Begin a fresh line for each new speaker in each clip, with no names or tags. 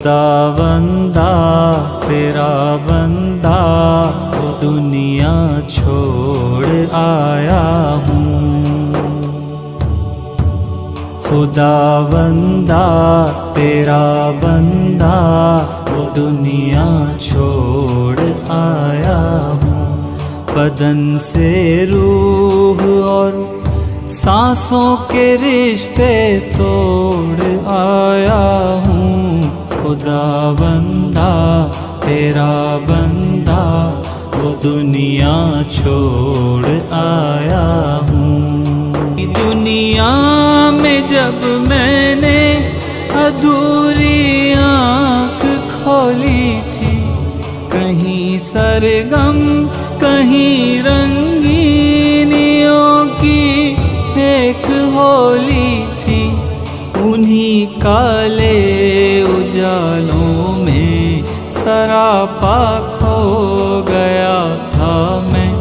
खुदावंदा तेरा बंदा वो दुनिया छोड़ आया हूँ। खुदावंदा तेरा बंदा वो दुनिया छोड़ आया हूँ। बदन से रूह और सांसों के रिश्ते तोड़ आया हूँ। खुदावंदा तेरा बंदा वो दुनिया छोड़ आया हूँ। दुनिया में जब मैंने अधूरी आँख खोली थी, कहीं सरगम कहीं रंगीनियों की एक होली थी। उन्हीं काले उजालों में सरापा खो गया था मैं,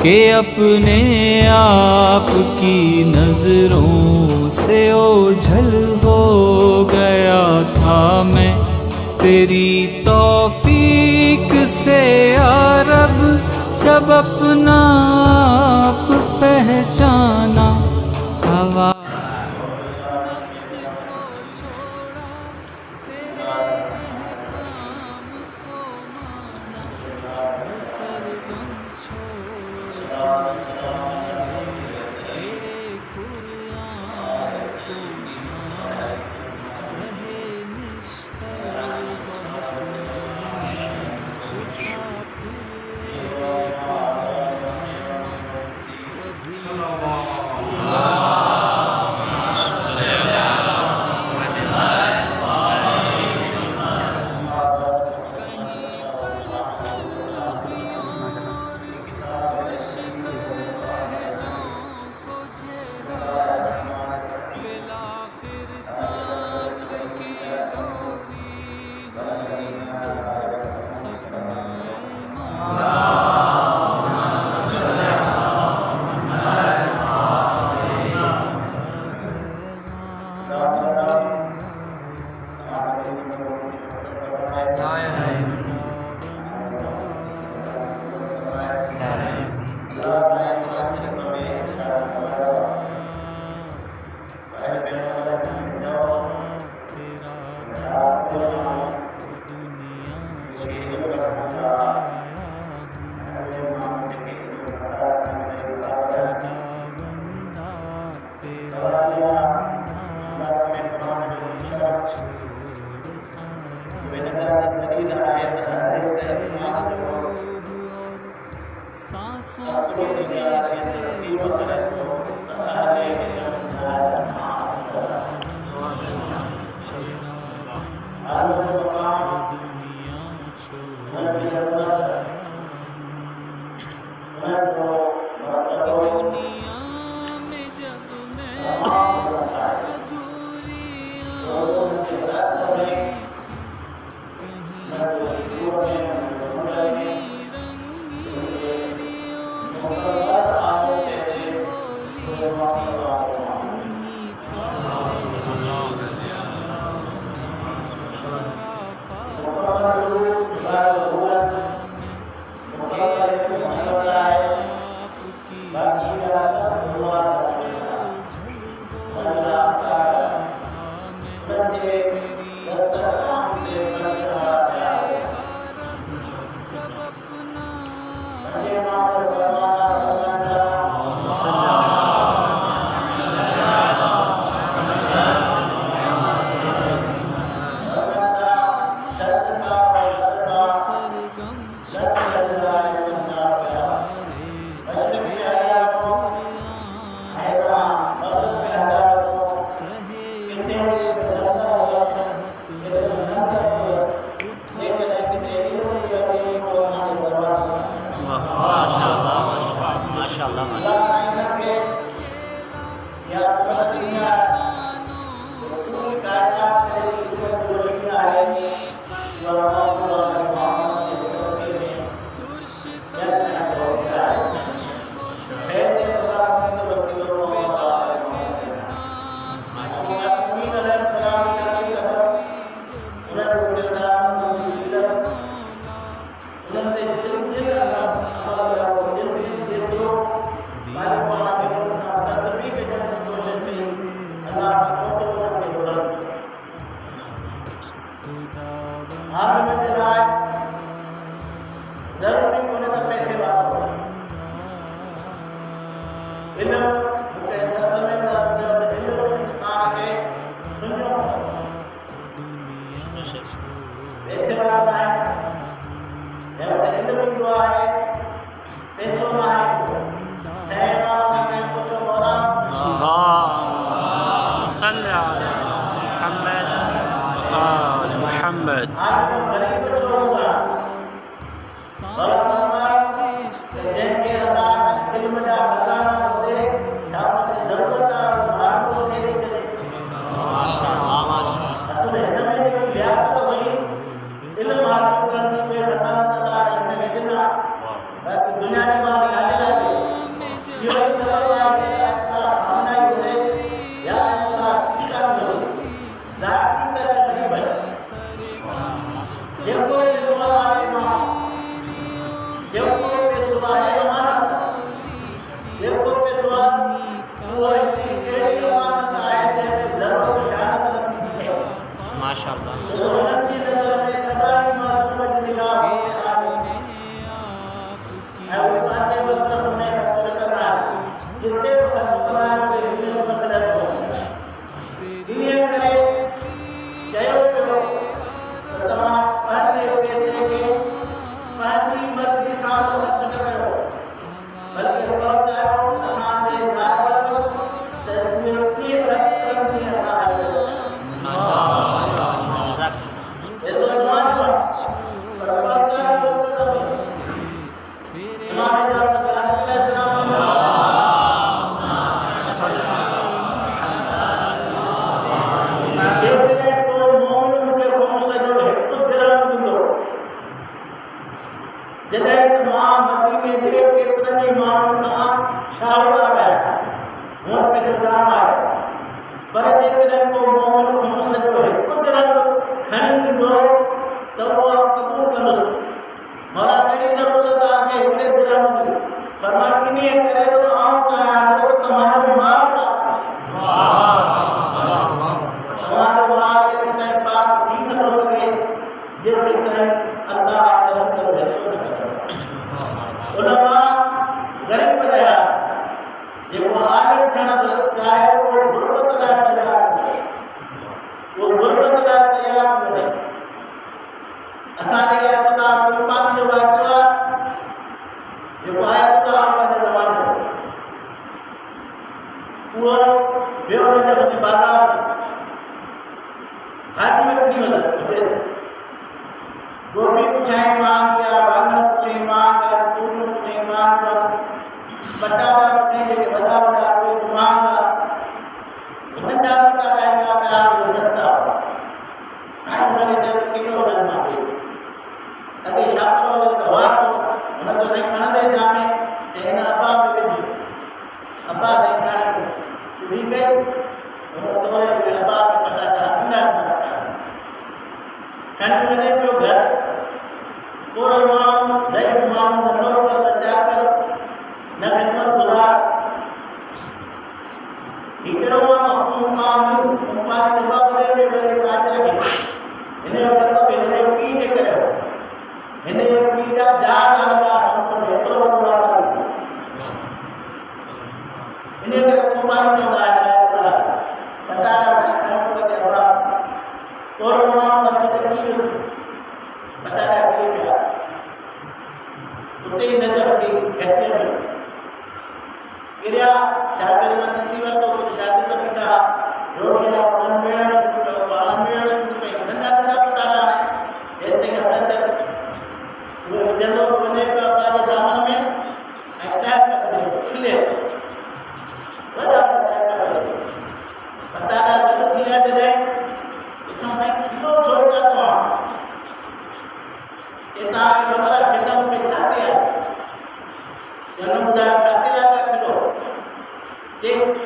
कि अपने आप की नजरों से ओझल हो गया था मैं। तेरी तौफीक से या रब जब अपना आप पहचाना, हवा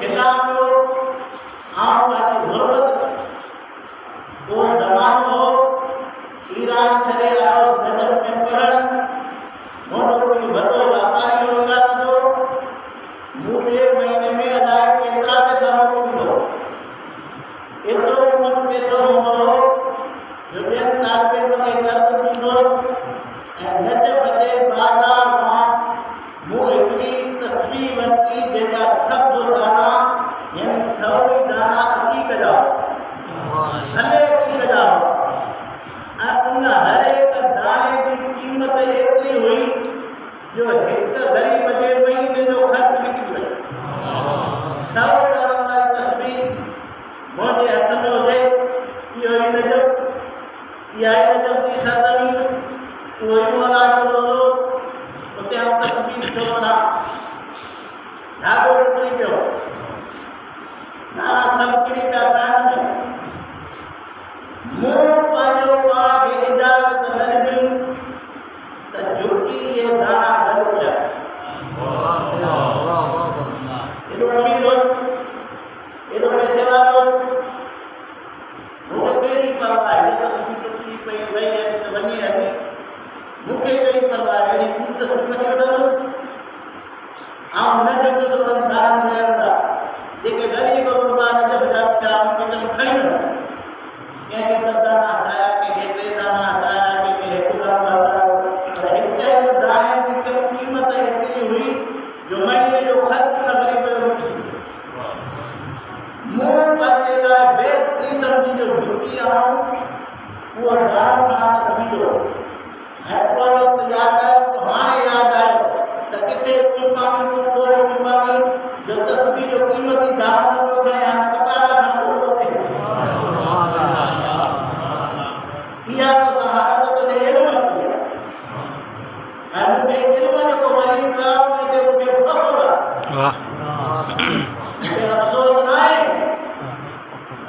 खिलाफ आम वाली जरूरत पाण छॾे आयोसि नजर में पढ़ण मोटो कोई वॾो वापारी होगा जो मूं 1 महीने में अलाए केतिरा पैसा मोकिलींदो एतिरो मूं पैसो हूंदो जो ॿियनि तालबे में कर्ज़ ॾींदो ऐं नजफ़ जे बाज़ार मां मूं हिकिड़ी तस्वीर वरिती जंहिंजा सभु दाना यानी 100 दाना हक़ीक़त जा भले हक़ीक़त जा ऐं उन हर हिक दाणे जी क़ीमत एतिरी हुई जो हिक ग़रीब जे महीने जो ख़र्च निकिरी वियो 100 दाणनि वारी तस्वीर मुंहिंजे हथ में हुजे इहो ई नजफ़ इहा ई नजफ़ जी सरज़मीन उहो ई मौला जो रोज़ो उते आउं तस्वीर ॾिठो वञा धाॻो टुटी पियो दाणा सभु किरी पिया सान में मूं पंहिंजो पाण खे इजाज़त न ॾिनी त झुकी इहे दाणा भॼो पिया एॾो अमीर हुउसि एॾो पैसे वारो हुउसि मूंखे कहिड़ी परवाह आहे तस्वीर टुटी पई वई आहे त वञे हली मूंखे कहिड़ी परवाह आहे अहिड़ी ॿी तस्वीर वठी वठंदुसि आउं न झुकंदुसि उन्हनि दाणनि में अहिड़ा जेके ग़रीब गुरबा नजफ़ जा ॿिया उन्हनि खणी वञो कंहिंखे 10 दाणा हटाया कंहिंखे 3 दाणा हटाया कंहिंखे 1 दाणो हटायो पर हिक दाणे जी क़ीमत एतिरी हुई जो महीने जो ख़र्च न ग़रीब जो लुटी मूं पंहिंजे लाइ बेइज़ती सम्झी जो झुकी आउं उहो दाणो खणा त सम्झो ऐं को वक़्तु यादि आयो त हाणे यादि आयो त किथे कुलपामी तूं ॻोल्हे कुलपामी जो तस्वीर जो क़ीमती दाणो न पियो खणे हाणे पटाटा खां ॿुॾो थिए इहा त सहारत जे इल्म की आहे ऐं मूंखे इल्म जेको वरी पियो आहे उन ते मूंखे फ़ख़्रु आहे मूंखे अफ़सोस न आहे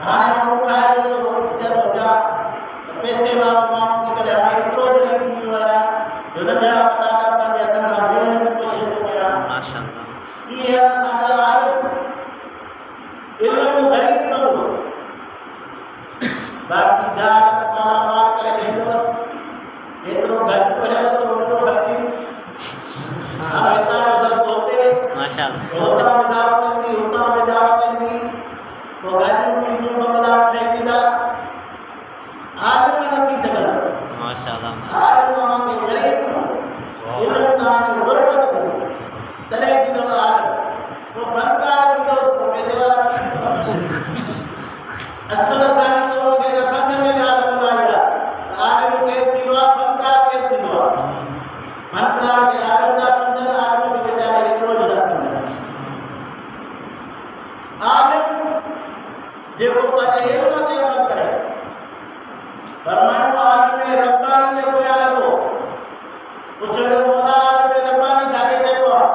हाणे माण्हू खाए थो हुजा पैसे वारो माण्हू थी करे हाणे एतिरो ग़रीब थी वियो आहे जो नंढड़ा पटाटा पंहिंजे हथ खां विझण जी कोशिशि थो कयां इहे असांजा आलिम इल्म ग़रीब न हुओ बाक़ी जात मालामाल करे ॾींदव एतिरो घटि पढ़ियल त ओतिरो ख़तीब हाणे हितां जो दर्द हुते हुतां विदावत ईंदी हुतां विदावत ईंदी पोइ गाॾियूं ईंदियूं मामला ठही वेंदा आलिम न थी सघंदा आलिम वांगुरु ग़रीब न इल्म तव्हांखे ग़ुरबत कंदो तॾहिं थींदव आलिम पोइ फनकार थींदव पोइ पैसे वारा असल असांजी कौम खे न सम्झ में ॻाल्हि कोन आई आहे त आलिम केरु थींदो आहे फनकार केरु थींदो आहे फनकार खे आलिम था सम्झनि आलिम खे वीचारे एतिरो न था सम्झनि आलिम जेको पंहिंजे इल्म ते अमल करे फरमाइणो आलिम रब्बानी जे पोयां लॻो पुछणो मौला आलिम रब्बानी छाखे चइबो आहे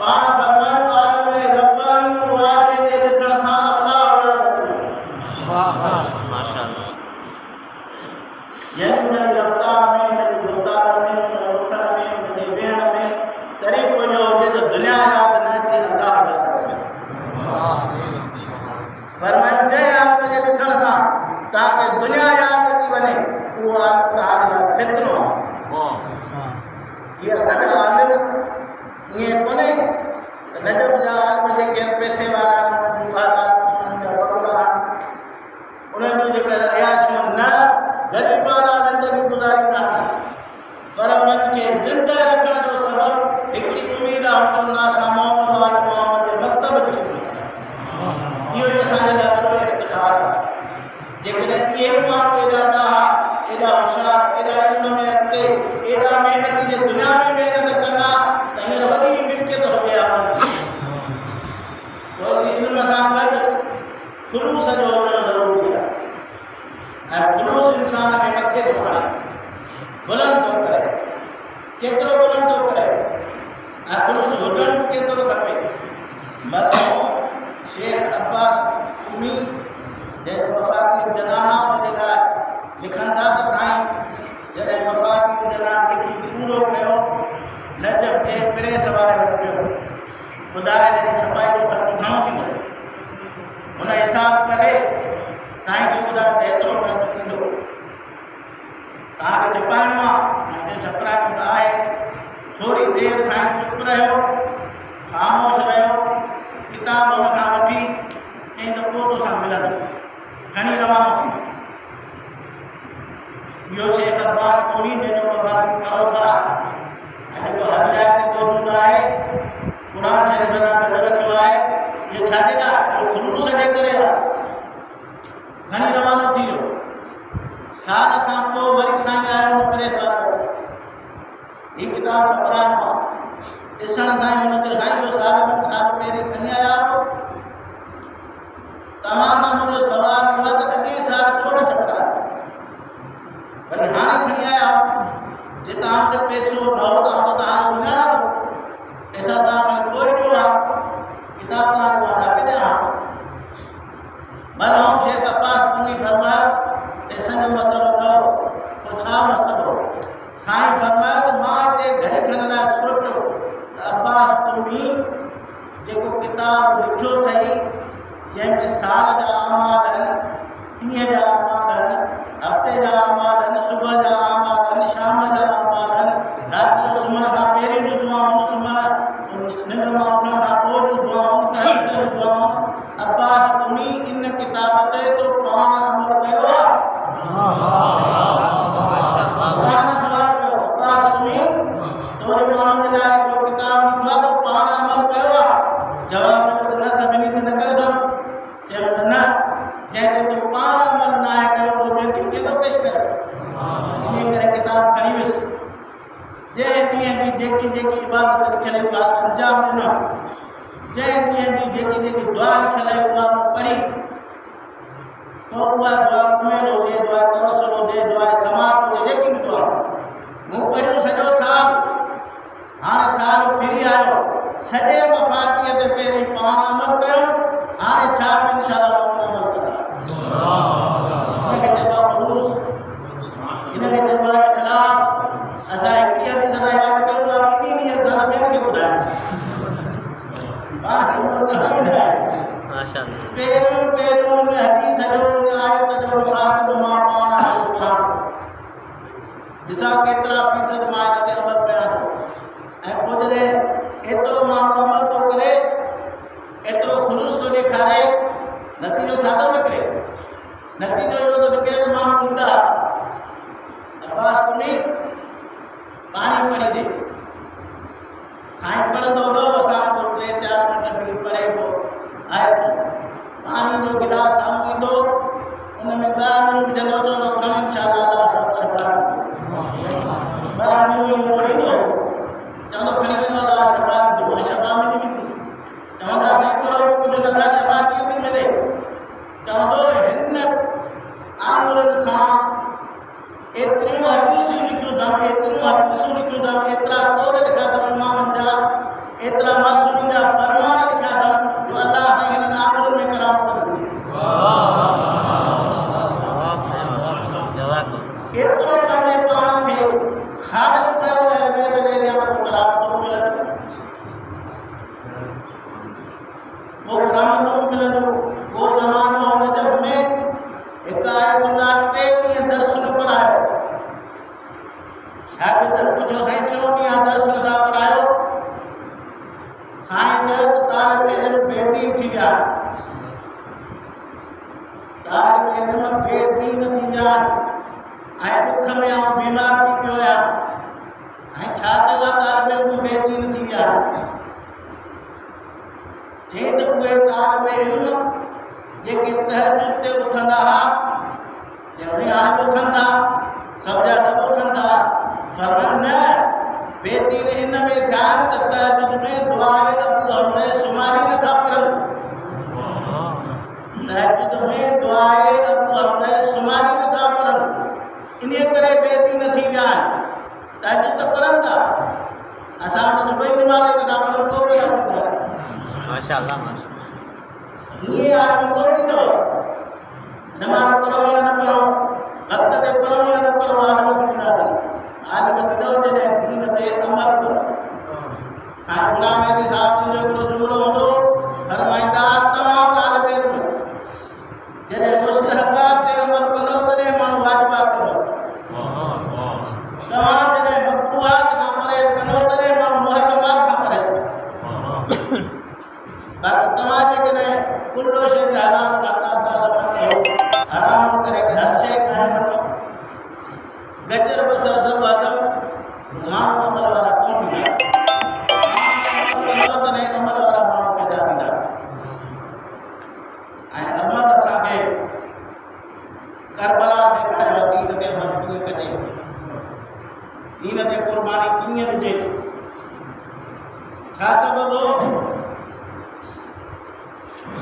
पाण फरमाइणो आलिम रब्बानी उहा जंहिंजे ॾिसण सां अल्लाह यानी उनजी रफ़्तार में उनजी गुफ़्तार में उनजे उथण में उनजे वेहण में तरीक़ो जो हुजे त दुनिया यादि न अचे अल्लाह यादि अचे फरमाइनि जंहिं आलिम जे ॾिसण सां तव्हांखे दुनिया यादि अची वञे उहो आलिम तव्हांजे लाइ फितनो आहे इहे असांजा आलिम ईअं कोन्हे त नजफ़ जा आलिम जेके पैसे वारा आहिनि उन्हनि जूं उन्हनि जा बंगला आहिनि उन्हनि जूं जेके अयाशियूं न ग़रीबाना ज़िंदगी गुज़ारींदा आहिनि पर उन्हनि खे ज़िंदा रखण जो सबबु हिकिड़ी उमेद आहे चवंदा असां मोहम्मद वाले मोहम्मद जे मकतब ॾिसूं इहो ई असांजे लाइ वॾो इफ़्तिख़ार आहे जेकॾहिं इहे बि माण्हू एॾा ॾाहा एॾा होशियार एॾा इल्म में अॻिते एॾा महिनती जे दुनिया में महिनत कंदा त हींअर वॾी मिल्कियत हुजे आहे इल्म सां गॾु ख़ुलूस जो हुजणु ज़रूरी आहे ऐं ख़ुलूस इंसान खे मथे थो खणे बुलंद थो करे केतिरो बुलंद थो करे ऐं ख़ुलूस हुजणु बि केतिरो खपे मरहूम शेख अब्बास उमी जंहिं वफ़ाती जनाना जे लाइ लिखनि था त साईं जॾहिं वफ़ाती जनान लिखी पूरो कयो नजफ़ जे प्रेस वारे वटि वियो ॿुधाए ॾिनी छपाई जो ख़र्चु घणो थींदो हुन हिसाब करे साईं खे ॿुधायो त एतिरो ख़र्चु थींदो तव्हांखे चपाइणो आहे ऐं चपराइणो आहे थोरी देरि साईं चुप रहियो ख़ामोश रहियो किताब हुन खां वठी ऐं त पोइ तोसां मिलंदुसि खणी रवानो थींदो इहो शेख अब्बास कोनी जंहिंजो वफ़ात करो था ऐं जेको हर जाइ ते मौजूदु आहे क़ुर शरीफ़ सां गॾु रखियो आहे इहो छाजे लाइ इहो ख़ुलूस जे करे आहे खणी रवानो थी वियो साल खां पोइ वरी साईं आयो मोकिले हीअ किताब चपराइणो आहे ॾिसण साईं हुन चयो साईं इहो साल पहिरीं खणी आया तव्हां खां मुंहिंजो सुवालु इहो आहे त अॻे साल छो न चपरायो वरी हाणे खणी आया जे तव्हां वटि पैसो न हो तव्हां सुञाणा थो पैसा तव्हां वटि कोई ॾियो आहे किताब तव्हांखे तव्हांखे ॾियां मरहूम शेख अब्बास कोनी फरमायो पैसनि जो मसइलो न हो पोइ छा मसइलो साईं फरमायो त मां हिते घड़ी खण लाइ सोचियो त अब्बास कोनी जेको किताब लिखियो अथई जंहिंमें साल जा आमाल आहिनि ॾींहं जा आमाल आहिनि हफ़्ते जा आमाल आहिनि सुबुह जा आमाल आहिनि शाम जा आमाल आहिनि राति जो सुम्हण खां पहिरीं जूं दुआऊं सुम्हण निंड मां उथण खां पोइ जूं दुआऊं तहजद जूं दुआऊं अब्बास कोनी इन किताब ते तो पाण अमल कयो आहे सवाल कयो अब्बास कोनी तोरे माण्हुनि जे लाइ इहो किताब लिखियो आहे तो पाण अमल कयो आहे जवाब न सभिनी खे न कयो अथऊं चयो न जंहिं ते पाण अमल न आहे कयो उहो ॿियनि खे केॾो पेश करे इन करे किताब खणी वियुसि जंहिं ॾींहं जी जेकी जेकी इबादत लिखियल उहा अंजाम ॾिनो जंहिं ॾींहं जी जेकी जेकी दुआ लिखियल उहा मूं पढ़ी पोइ उहा दुआ उमेद हुजे दुआ तवसुल हुजे दुआ समात हुजे जेकी बि दुआ मूं पढ़ियो सॼो साल हाणे साल फिरी आयो सॼे वफ़ातीअ ते पहिरीं पाण अमल कयो हाणे छा इंशाअल्लाह अमल कंदा हिनखे चइबो आहे ख़ुलूस हिनखे चइबो आहे इख़लास असां हिकिड़ी हदीस सां यादि कयूं था ॿिनी ॾींहंनि सां ॿियनि खे ॿुधायूं पहिरियों हुन हदीस जो आयत जो साबित मां पाण ॾिसां केतिरा फ़ीसद मां हिन ते अमल कयां थो ऐं पोइ जॾहिं एतिरो माण्हू अमल थो करे एतिरो ख़ुलूस थो ॾेखारे नतीजो छा थो निकिरे नतीजो इहो थो निकिरे त माण्हू ईंदा अब्बास कोनी पाणी पढ़ी ॾे साईं पढ़ंदो न हो असां पोइ 3-4 मिंट बि पढ़े पोइ आहे पाणी जो गिलास साम्हूं ईंदो उन में 10 मिनट विझंदो चवंदो खणी इंशाअल्लाह शफ़ा 10 मिनट मोड़ींदो चवंदो खणी वेंदो अलाह शफ़ा ॾींदो शफ़ा मिली वेंदी चवंदा साईं पढ़ो कुझु नथा शफ़ा कीअं थी मिले चवंदो हिन आङुरनि सां एतिरियूं हदीसूं लिखियूं अथव एतिरा कोड लिखिया अथव इमामनि जा एतिरा मासूमनि जा फरमान लिखिया अथव जो अलाह सां हिननि आङुरनि में करामत नथी एतिरो पंहिंजे पाण खे ख़ालिस कयो ऐं करामतूं मिलंदियूं उहो करामतूं मिलंदियूं उहो ज़मानो नजफ़ में हिकु आयतुल्लाह 3 ॾींहं दर्स न पढ़ायो शागिर्द पुछो साईं 3 ॾींहं दर्स नथा पढ़ायो साईं चयो त तालिब इल्म बेदीन थी विया तालिब इल्म बेदीन थी विया ऐं दुख में ऐं बीमार थी पियो आहियां साईं छा कयो आहे तालिब इल्म बेदीन थी विया चई त उहे तालिब इल्म जेके तहजुद ते उथंदा हुआ चयो हाणे बि उथनि था सभु जा सभु उथनि था फरमायो न बेदीन इन में थिया त तहजुद में दुआए अबू हमले सुमारी नथा पढ़नि तहजुद में दुआए अबू हमले सुमारी नथा पढ़नि इन करे बेदीन थी विया आहिनि तहजुद त पढ़नि था असां वटि सुबुह जी नमाज़ नथा पढ़नि को बि माशाअल्लाह ये आदमी कोई नहीं दो नमाज पढ़ो या न पढ़ो वक्त ते पढ़ो या न पढ़ो आदमी बिना आदमी दो जने दीन ते अमल करो हां गुलाम मेहदी साहब जो हिकिड़ो जुमलो हूंदो फरमाईंदा तव्हां तालिब इल्म जॾहिं मुस्तहबात ते अमल कंदो तॾहिं माण्हू वाजिबात कंदो ते कुर्बानी कीअं ॾिजे छा सबबु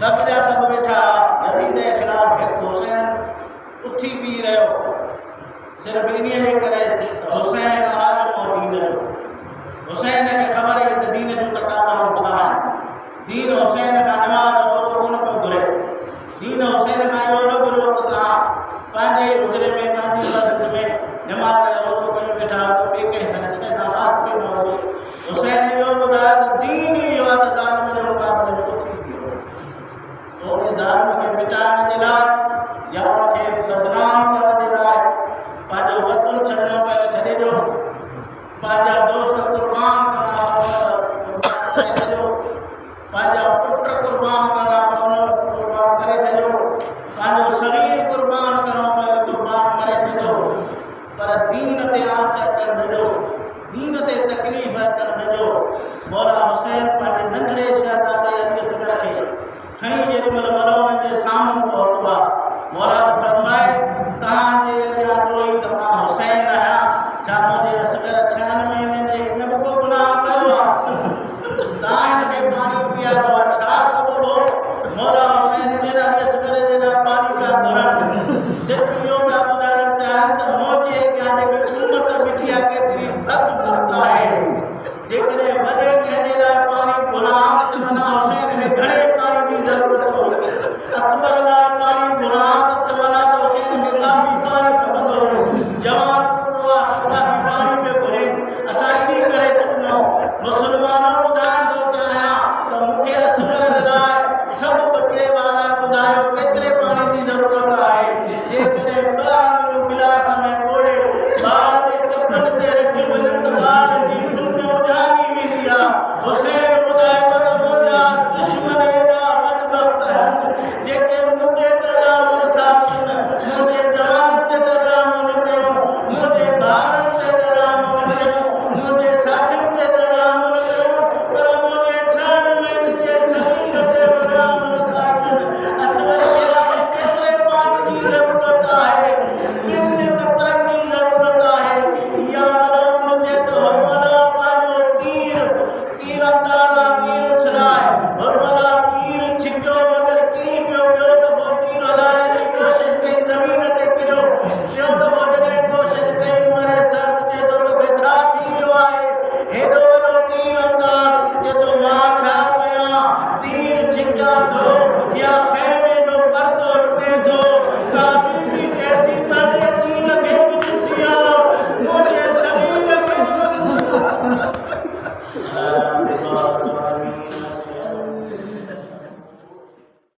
सभु जा सभु वेठा यज़ीद जे ख़िलाफ़ हिकु हुसैन उथी बीह रहियो सिर्फ़ु इन्हीअ जे करे त हुसैन आलिम हो दीन जो हुसैन खे ख़बर हुई त दीन जूं तकाज़ाऊं छा आहिनि दीन हुसैन खां नमाज़ रोज़ो कोन पियो घुरे दीन हुसैन खां इहो न घुरियो त तव्हां पंहिंजे ई उजरे में पंहिंजी मस्जिद में नमाज़ रोज़ो कयूं वेठा ॿिए कंहिं शइ सां रात में न हुजे हुसैन इहो ॿुधायो त दीन ई इहो आहे त ज़ालिम जे मुक़ाबले में उथी बीहो तो उन ज़ालिम खे मिटाइण जे लाइ या उनखे बदनाम करण जे लाइ पंहिंजो वतन छॾिणो पए छॾे ॾियो पंहिंजा दोस्त कुर्बान करे छॾियो पंहिंजा पुट कुर्बान करणा कुर्बान करे छॾियो पंहिंजो शरीर कुर्बान करणो पए कुर्बान करे छॾियो पर दीन ते आंच अचणु न ॾियो दीन ते तकलीफ़ अचणु न ॾियो मौला हुसैन पंहिंजे नंढड़े शहज़ादे अली असगर खे खणी जेॾीमहिल मलौन जे साम्हूं पहुतो आहे मौला फरमाए तव्हांजे अॻियां कोई त मां हुसैन